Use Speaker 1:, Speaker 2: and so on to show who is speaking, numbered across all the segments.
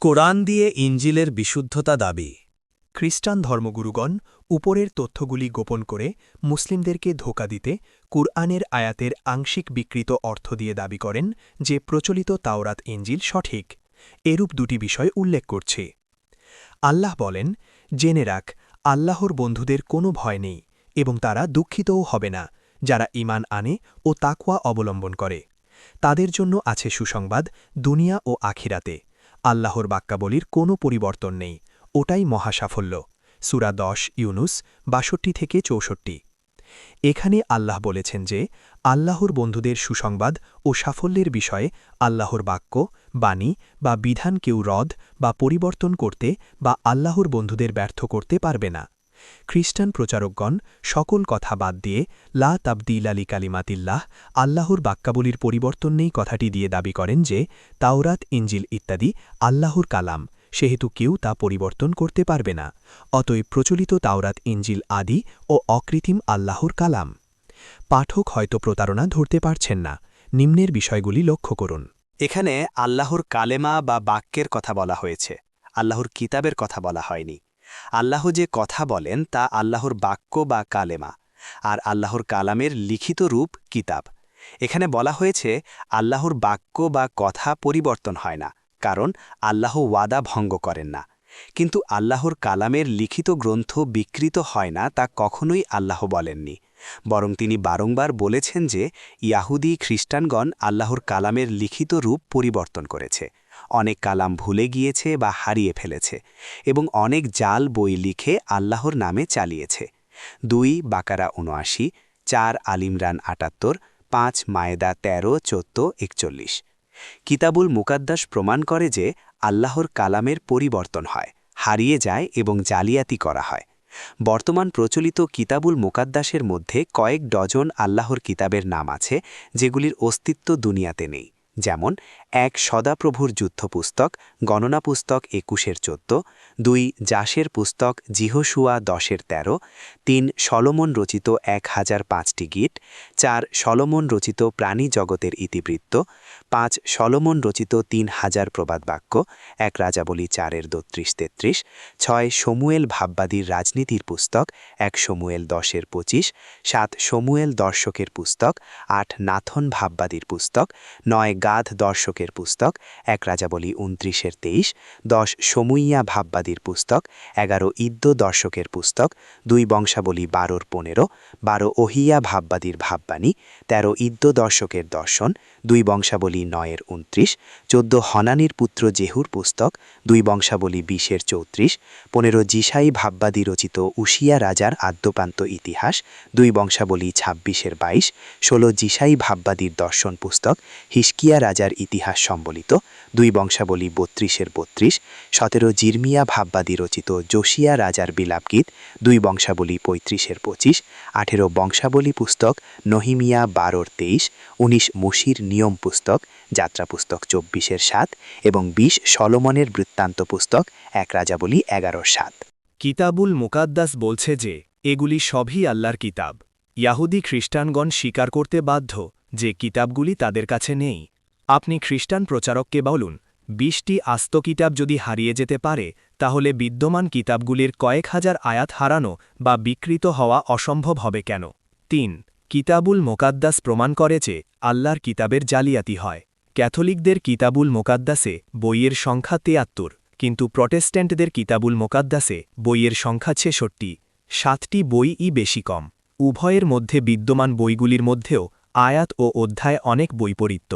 Speaker 1: কোরআন দিয়ে ইঞ্জিলের বিশুদ্ধতা দাবি।
Speaker 2: খ্রিস্টান ধর্মগুরুগণ উপরের তথ্যগুলি গোপন করে মুসলিমদেরকে ধোঁকা দিতে কুরআনের আয়াতের আংশিক বিকৃত অর্থ দিয়ে দাবি করেন যে প্রচলিত তাওরাত ইঞ্জিল সঠিক। এরূপ দুটি বিষয় উল্লেখ করছে। আল্লাহ বলেন, জেনে রাখ, আল্লাহর বন্ধুদের কোনো ভয় নেই এবং তারা দুঃখিতও হবে না যারা ঈমান আনে ও তাকওয়া অবলম্বন করে। তাদের জন্য আছে সুসংবাদ দুনিয়া ও আখিরাতে। আল্লাহর বাক্যাবলীর কোনো পরিবর্তন নেই, ওটাই মহাসাফল্য। সূরা 10 ইউনুস ৬২-৬৪। এখানে আল্লাহ বলেছেন যে আল্লাহর বন্ধুদের সুসংবাদ ও সাফল্যের বিষয়ে আল্লাহর বাক্য, বাণী বা বিধান কেউ রদ বা পরিবর্তন করতে বা আল্লাহর বন্ধুদের ব্যর্থ করতে পারবে না। খ্রিস্টান প্রচারকগণ সকল কথা বাদ দিয়ে লা তাবদীলা লিকালিমাতিল্লাহ, আল্লাহর বাক্যাবলীর পরিবর্তন নেই কথাটি দিয়ে দাবি করেন যে তাওরাত ইঞ্জিল ইত্যাদি আল্লাহর কালাম, সেহেতু কেউ তা পরিবর্তন করতে পারবে না। অতএব প্রচলিত তাওরাত ইঞ্জিল আদি ও অকৃত্রিম আল্লাহর কালাম। পাঠক হয়তো প্রতারণা ধরতে পারছেন না। নিম্নের বিষয়গুলি লক্ষ্য করুন।
Speaker 3: এখানে আল্লাহর কালেমা বা বাক্যের কথা বলা হয়েছে, আল্লাহর কিতাবের কথা বলা হয়নি। আল্লাহ যে কথা বলেন তা আল্লাহর বাক্য বা কালেমা, আর আল্লাহর কালামের লিখিত রূপ কিতাব। এখানে বলা হয়েছে আল্লাহর বাক্য বা কথা পরিবর্তন হয় না, কারণ আল্লাহ ওয়াদা ভঙ্গ করেন না। কিন্তু আল্লাহর কালামের লিখিত গ্রন্থ বিকৃত হয় না তা কখনোই আল্লাহ বলেননি, বরং তিনি বারংবার বলেছেন যে ইয়াহুদি খ্রিস্টানগণ আল্লাহর কালামের লিখিত রূপ পরিবর্তন করেছে, অনেক কালাম ভুলে গিয়েছে বা হারিয়ে ফেলেছে এবং অনেক জাল বই লিখে আল্লাহর নামে চালিয়েছে। ২ বাকারা ৭৯, ৪ আলিমরান ৭৮, ৫ মায়েদা ১৩, ১৪, ৪১। কিতাবুল মুকাদ্দাস প্রমাণ করে যে আল্লাহর কালামের পরিবর্তন হয়, হারিয়ে যায় এবং জালিয়াতি করা হয়। বর্তমান প্রচলিত কিতাবুল মুকাদ্দাসের মধ্যে কয়েক ডজন আল্লাহর কিতাবের নাম আছে যেগুলির অস্তিত্ব দুনিয়াতে নেই, যেমন ১ সদাপ্রভুর যুদ্ধ পুস্তক, গণনা পুস্তক ২১-১৪, ২ জাসের পুস্তক জিহোশুয়া ১০-১৩, ৩ সলোমন রচিত ১০০৫টি গীত, ৪ সলোমন রচিত প্রাণী জগতের ইতিবৃত্ত, ৫ সলোমন রচিত ৩০০০ প্রবাদ বাক্য, ১ রাজাবলী ৪-৩২-৩৩, ৬ শমুয়েল ভাববাদীর রাজনীতির পুস্তক, ১ শমুয়েল ১০-২৫, ৭ শমুয়েল দর্শকের পুস্তক, ৮ নাথন ভাববাদীর পুস্তক, ৯ গাধ দর্শকের পুস্তক, ১ রাজাবলী ২৯-২৩, ১০ সমুইয়া ভাববাদীর পুস্তক, ১১ ইদ্য দর্শকের পুস্তক, ২ বংশাবলী ১২-১৫, ১২ ওহিয়া ভাববাদীর ভাববাণী, ১৩ ইদ্য দর্শকের দর্শন, ২ বংশাবলী ৯-২৯, ১৪ হনানির পুত্র জেহুর পুস্তক, ২ বংশাবলী ২০-৩৪, ১৫ জিসাই ভাববাদী রচিত উশিয়া রাজার আদ্যপান্ত ইতিহাস, ২ বংশাবলী ২৬-২২, ১৬ জিসাই ভাববাদীর দর্শন পুস্তক, হিজকিয়া রাজার ইতিহাস সম্বলিত, ২ বংশাবলী ৩২-৩২, ১৭ জিরমিয়া ভাববাদী রচিত যোশিয়া রাজার বিলাপগীত, ২ বংশাবলী ৩৫-২৫, ১৮ বংশাবলী পুস্তক নহিমিয়া ১২-২৩, ১৯ মুশির নিয়ম পুস্তক, যাত্রা পুস্তক ২৪-৭ এবং ২০ সলোমনের বৃত্তান্ত পুস্তক, ১ রাজাবলী ১১-৭।
Speaker 2: কিতাবুল মুকাদ্দাস বলছে যে এগুলি সবই আল্লাহর কিতাব। ইয়াহুদি খ্রিস্টানগণ স্বীকার করতে বাধ্য যে কিতাবগুলি তাদের কাছে নেই। আপনি খ্রিস্টান প্রচারককে বলুন, ২০টি আস্ত কিতাব যদি হারিয়ে যেতে পারে, তাহলে বিদ্যমান কিতাবগুলির কয়েক হাজার আয়াত হারানো বা বিকৃত হওয়া অসম্ভব হবে কেন? ৩ কিতাবুল মোকাদ্দাস প্রমাণ করে যে আল্লাহর কিতাবের জালিয়াতি হয়। ক্যাথলিকদের কিতাবুল মোকাদ্দাসে বইয়ের সংখ্যা ৭৩, কিন্তু প্রটেস্ট্যান্টদের কিতাবুল মোকাদ্দাসে বইয়ের সংখ্যা ৬৬, ৭টি বইই বেশি কম। উভয়ের মধ্যে বিদ্যমান বইগুলির মধ্যেও আয়াত ও অধ্যায় অনেক বৈপরীত্য।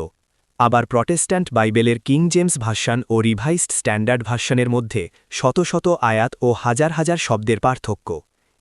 Speaker 2: আবার প্রটেস্ট্যান্ট বাইবেলের কিং জেমস ভার্সন ও রিভাইসড স্ট্যান্ডার্ড ভার্সনের মধ্যে শত শত আয়াত ও হাজার হাজার শব্দের পার্থক্য।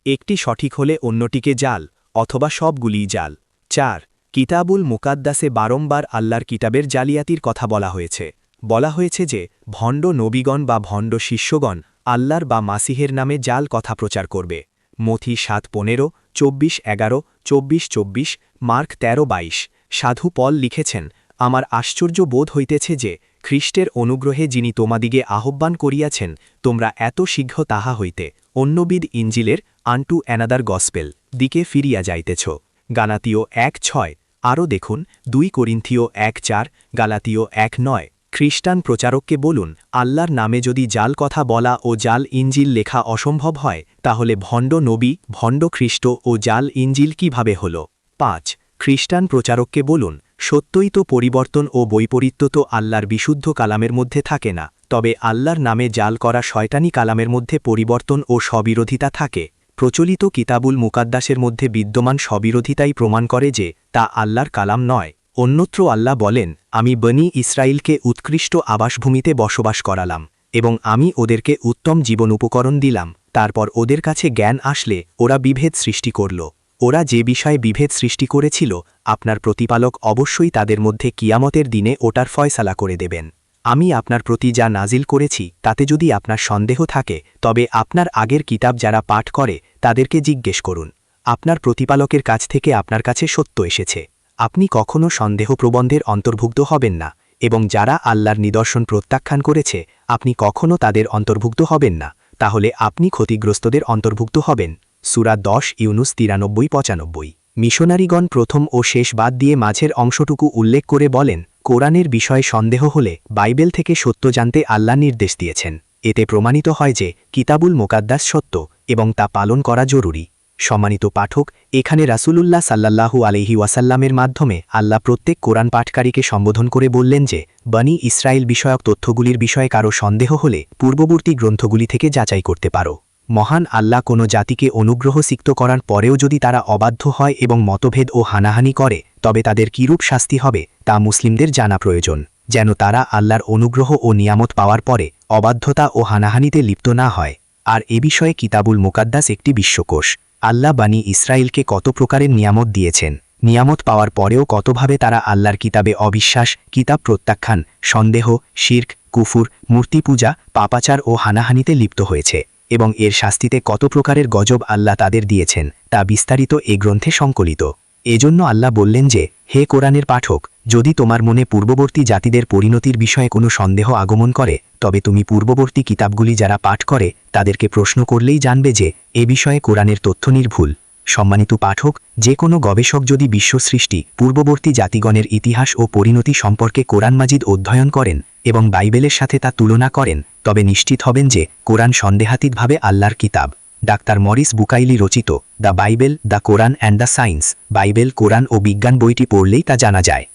Speaker 2: একটি সঠিক হলে অন্যটিকে জাল অথবা সবগুলিই জাল। ৪ কিতাবুল মুকাদ্দাসে বারংবার আল্লাহর কিতাবের জালিয়াতির কথা বলা হয়েছে। বলা হয়েছে যে ভণ্ড নবীগণ বা ভণ্ড শিষ্যগণ আল্লাহর বা মাসিহের নামে জাল কথা প্রচার করবে। মথি ৭:১৫, ২৪:১১, ২৪:২৪, মার্ক ১৩:২২। সাধু পল লিখেছেন, আমার আশ্চর্য বোধ হইতেছে যে খ্রিস্টের অনুগ্রহে যিনি তোমাদিগে আহ্বান করিয়াছেন, তোমরা এত শীঘ্র তাহা হইতে অন্যবিধ ইঞ্জিলের আনটু অ্যানাদার গসপেল দিকে ফিরিয়া যাইতেছ। গালাতীয় ১:৬। আরও দেখুন ২ করিন্থীয় ১:৪, গালাতীয় ১:৯। খ্রিস্টান প্রচারককে বলুন আল্লাহর নামে যদি জাল কথা বলা ও জাল ইঞ্জিল লেখা অসম্ভব হয় তাহলে ভণ্ড নবী ভণ্ড খ্রিস্ট ও জাল ইঞ্জিল কিভাবে হল 5 খ্রিস্টান প্রচারককে বলুন সত্যই তো পরিবর্তন ও বৈপরীত্য তো আল্লাহর বিশুদ্ধ কালামের মধ্যে থাকে না, তবে আল্লাহর নামে জাল করা শয়তানি কালামের মধ্যে পরিবর্তন ও স্ববিরোধিতা থাকে। প্রচলিত কিতাবুল মুকাদ্দাসের মধ্যে বিদ্যমান স্ববিরোধিতাই প্রমাণ করে যে তা আল্লাহর কালাম নয়। অন্যত্র আল্লাহ বলেন, আমি বনি ইসরাইলকে উৎকৃষ্ট আবাসভূমিতে বসবাস করালাম এবং আমি ওদেরকে উত্তম জীবন উপকরণ দিলাম। তারপর ওদের কাছে জ্ঞান আসলে ওরা বিভেদ সৃষ্টি করল। ওরা যে বিষয়ে বিভেদ সৃষ্টি করেছিল আপনার প্রতিপালক অবশ্যই তাদের মধ্যে কিয়ামতের দিনে ওটার ফয়সালা করে দেবেন। আমি আপনার প্রতি যা নাজিল করেছি তাতে যদি আপনার সন্দেহ থাকে তবে আপনার আগের কিতাব যারা পাঠ করে তাদেরকে জিজ্ঞেস করুন। আপনার প্রতিপালকের কাছ থেকে আপনার কাছে সত্য এসেছে। আপনি কখনো সন্দেহ প্রবন্ধের অন্তর্ভুক্ত হবেন না, এবং যারা আল্লাহর নিদর্শন প্রত্যাখ্যান করেছে আপনি কখনো তাদের অন্তর্ভুক্ত হবেন না, তাহলে আপনি ক্ষতিগ্রস্তদের অন্তর্ভুক্ত হবেন। সূরা 10 ইউনুস 93-95। মিশনারিগণ প্রথম ও শেষ বাদ দিয়ে মাঝের অংশটুকু উল্লেখ করে বলেন, কোরআনের বিষয়ে সন্দেহ হলে বাইবেল থেকে সত্য জানতে আল্লাহ নির্দেশ দিয়েছেন। এতে প্রমাণিত হয় যে কিতাবুল মুকাদ্দাস সত্য এবং তা পালন করা জরুরি। সম্মানিত পাঠক, এখানে রাসূলুল্লাহ সাল্লাল্লাহু আলাইহি ওয়াসাল্লামের মাধ্যমে আল্লাহ প্রত্যেক কোরআন পাঠকারীকে সম্বোধন করে বললেন যে বনি ইসরাইল বিষয়ক তথ্যগুলির বিষয়ে কারো সন্দেহ হলে পূর্ববর্তী গ্রন্থগুলি থেকে যাচাই করতে পারো। মহান আল্লাহ কোনো জাতিকে অনুগ্রহ সিক্ত করার পরেও যদি তারা অবাধ্য হয় এবং মতভেদ ও হানাহানি করে তবে তাদের কিরূপ শাস্তি হবে তা মুসলিমদের জানা প্রয়োজন, যেন তারা আল্লাহর অনুগ্রহ ও নিয়ামত পাওয়ার পরে অবাধ্যতা ও হানাহানিতে লিপ্ত না হয়। আর এ বিষয়ে কিতাবুল মুকাদ্দাস একটি বিশ্বকোষ। আল্লাহ বানি ইসরাইলকে কত প্রকারের নিয়ামত দিয়েছেন, নিয়ামত পাওয়ার পরেও কতভাবে তারা আল্লাহর কিতাবে অবিশ্বাস, কিতাব প্রত্যাখ্যান, সন্দেহ, শির্ক, কুফুর, মূর্তি পূজা, পাপাচার ও হানাহানিতে লিপ্ত হয়েছে, এবং এর শাস্তিতে কত প্রকারের গজব আল্লাহ তাদের দিয়েছেন তা বিস্তারিত এ গ্রন্থে সংকলিত। এজন্য আল্লাহ বললেন যে, হে কোরআনের পাঠক, যদি তোমার মনে পূর্ববর্তী জাতিদের পরিণতির বিষয়ে কোনো সন্দেহ আগমন করে তবে তুমি পূর্ববর্তী কিতাবগুলি যারা পাঠ করে তাদেরকে প্রশ্ন করলেই জানবে যে এ বিষয়ে কোরআনের তথ্য নির্ভুল। সম্মানিত পাঠক, যে কোনো গবেষক যদি বিশ্ব সৃষ্টি, পূর্ববর্তী জাতিগণের ইতিহাস ও পরিণতি সম্পর্কে কোরআন মাজিদ অধ্যয়ন করেন এবং বাইবেলের সাথে তা তুলনা করেন তবে নিশ্চিত হবেন যে কোরআন সন্দেহাতীতভাবে আল্লাহর কিতাব। ডাক্তার মরিস বুকাইলি রচিত the Bible, the Quran and the science, Bible, Quran ও বিজ্ঞান বইটি পড়লেই তা জানা যায়।